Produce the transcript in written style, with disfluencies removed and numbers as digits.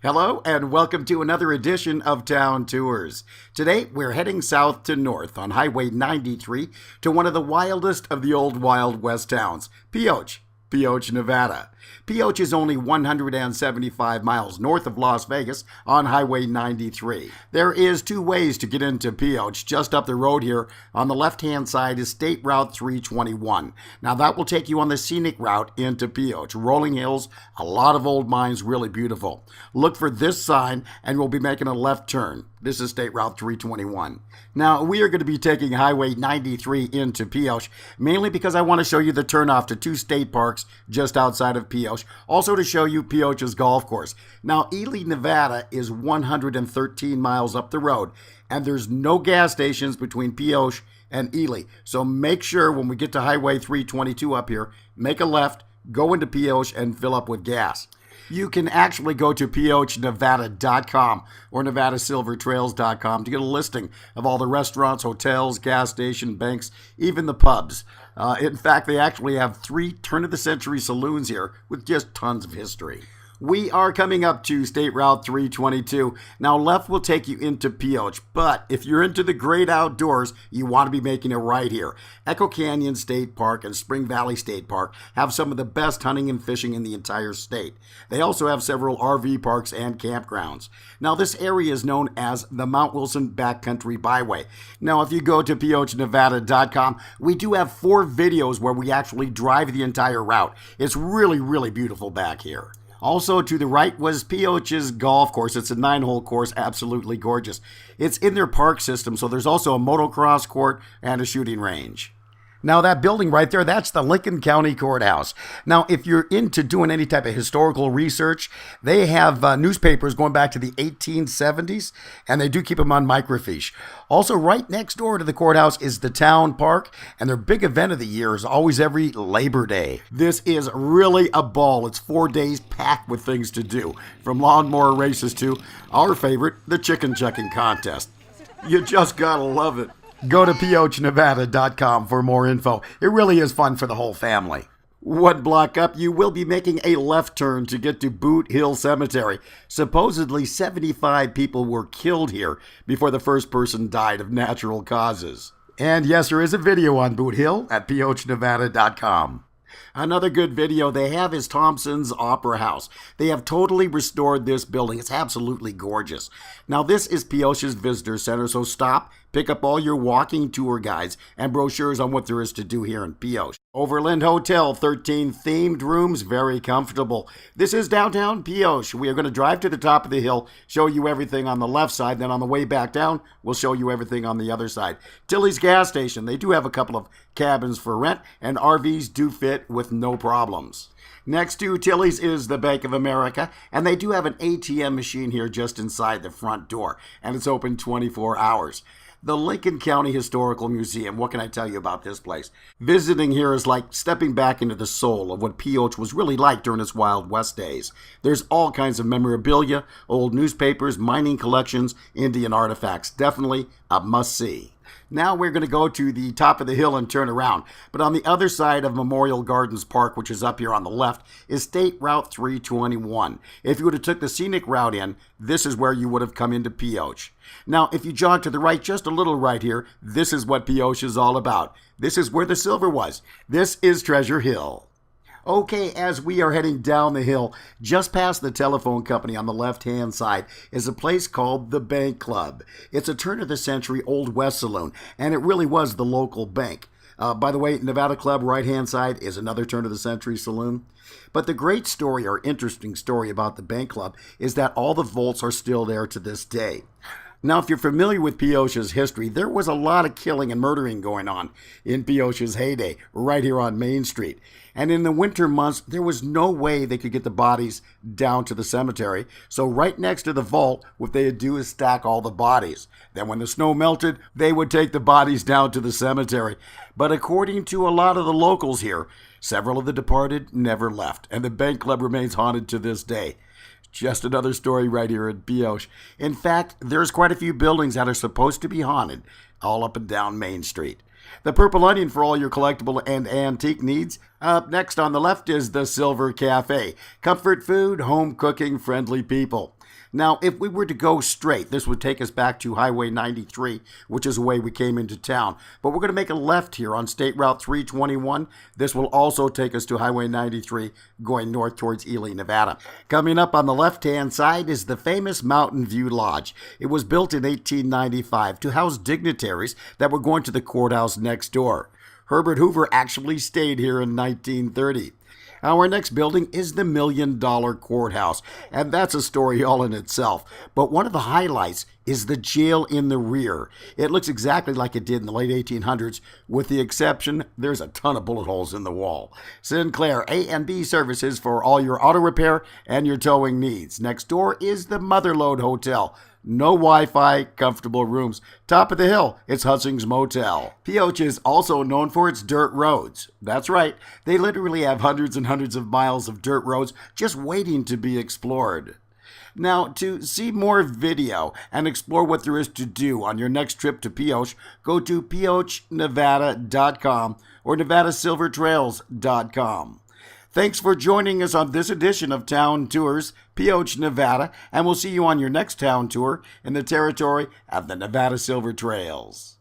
Hello and welcome to another edition of Town Tours. Today we're heading south to north on Highway 93 to one of the wildest of the old Wild West towns, Pioche, Nevada. Pioche is only 175 miles north of Las Vegas on Highway 93. There is two ways to get into Pioche. Just up the road here on the left-hand side is State Route 321. Now that will take you on the scenic route into Pioche. Rolling hills, a lot of old mines, really beautiful. Look for this sign and we'll be making a left turn. This is State Route 321. Now, we are going to be taking Highway 93 into Pioche, mainly because I want to show you the turnoff to two state parks just outside of Pioche, also to show you Pioche's golf course. Now, Ely, Nevada is 113 miles up the road, and there's no gas stations between Pioche and Ely. So make sure when we get to Highway 322 up here, make a left, go into Pioche, and fill up with gas. You can actually go to PiocheNevada.com or NevadaSilverTrails.com to get a listing of all the restaurants, hotels, gas station, banks, even the pubs. In fact, they actually have 3 turn-of-the-century saloons here with just tons of history. We are coming up to State Route 322. Now, left will take you into Pioche, but if you're into the great outdoors, you want to be making a right here. Echo Canyon State Park and Spring Valley State Park have some of the best hunting and fishing in the entire state. They also have several RV parks and campgrounds. Now, this area is known as the Mount Wilson Backcountry Byway. Now, if you go to PiocheNevada.com, we do have 4 videos where we actually drive the entire route. It's really, really beautiful back here. Also to the right was Pioche's golf course. It's a 9-hole course, absolutely gorgeous. It's in their park system, so there's also a motocross court and a shooting range. Now that building right there, that's the Lincoln County Courthouse. Now, if you're into doing any type of historical research, they have newspapers going back to the 1870s, and they do keep them on microfiche. Also, right next door to the courthouse is the town park, and their big event of the year is always every Labor Day. This is really a ball. It's 4 days packed with things to do, from lawnmower races to our favorite, the chicken chucking contest. You just gotta love it. Go to PiocheNevada.com for more info. It really is fun for the whole family. 1 block up, you will be making a left turn to get to Boot Hill Cemetery. Supposedly 75 people were killed here before the first person died of natural causes. And yes, there is a video on Boot Hill at PiocheNevada.com. Another good video they have is Thompson's Opera House. They have totally restored this building. It's absolutely gorgeous. Now, this is Pioche's Visitor Center, so stop, pick up all your walking tour guides and brochures on what there is to do here in Pioche. Overland Hotel, 13 themed rooms, very comfortable. This is downtown Pioche. We are going to drive to the top of the hill, show you everything on the left side, then on the way back down, we'll show you everything on the other side. Tilly's gas station, they do have a couple of cabins for rent, and RVs do fit with no problems. Next to Tilly's is the Bank of America, and they do have an ATM machine here just inside the front door, and it's open 24 hours. The Lincoln County Historical Museum, what can I tell you about this place? Visiting here is like stepping back into the soul of what Pioche was really like during its Wild West days. There's all kinds of memorabilia, old newspapers, mining collections, Indian artifacts. Definitely a must-see. Now we're going to go to the top of the hill and turn around. But on the other side of Memorial Gardens Park, which is up here on the left, is State Route 321. If you would have took the scenic route in, this is where you would have come into Pioche. Now, if you jog to the right, just a little right here, this is what Pioche is all about. This is where the silver was. This is Treasure Hill. Okay, as we are heading down the hill, just past the telephone company on the left-hand side is a place called the Bank Club. It's a turn-of-the-century Old West saloon, and it really was the local bank. By the way, Nevada Club, right-hand side, is another turn-of-the-century saloon. But the great story or interesting story about the Bank Club is that all the vaults are still there to this day. Now, if you're familiar with Pioche's history, there was a lot of killing and murdering going on in Pioche's heyday, right here on Main Street. And in the winter months, there was no way they could get the bodies down to the cemetery. So right next to the vault, what they'd do is stack all the bodies. Then when the snow melted, they would take the bodies down to the cemetery. But according to a lot of the locals here, several of the departed never left, and the Bank Club remains haunted to this day. Just another story right here at Pioche. In fact, there's quite a few buildings that are supposed to be haunted all up and down Main Street. The Purple Onion for all your collectible and antique needs. Up next on the left is the Silver Cafe. Comfort food, home cooking, friendly people. Now, if we were to go straight, this would take us back to Highway 93, which is the way we came into town. But we're going to make a left here on State Route 321. This will also take us to Highway 93, going north towards Ely, Nevada. Coming up on the left-hand side is the famous Mountain View Lodge. It was built in 1895 to house dignitaries that were going to the courthouse next door. Herbert Hoover actually stayed here in 1930. Our next building is the $1 Million Courthouse, and that's a story all in itself. But one of the highlights is the jail in the rear. It looks exactly like it did in the late 1800s, with the exception there's a ton of bullet holes in the wall. Sinclair A&B services for all your auto repair and your towing needs. Next door is the Motherlode Hotel. No Wi-Fi, comfortable rooms. Top of the hill, it's Hussing's Motel. Pioche is also known for its dirt roads. That's right, they literally have hundreds and hundreds of miles of dirt roads just waiting to be explored. Now, to see more video and explore what there is to do on your next trip to Pioche, go to PiocheNevada.com or NevadaSilverTrails.com. Thanks for joining us on this edition of Town Tours, Pioche, Nevada, and we'll see you on your next town tour in the territory of the Nevada Silver Trails.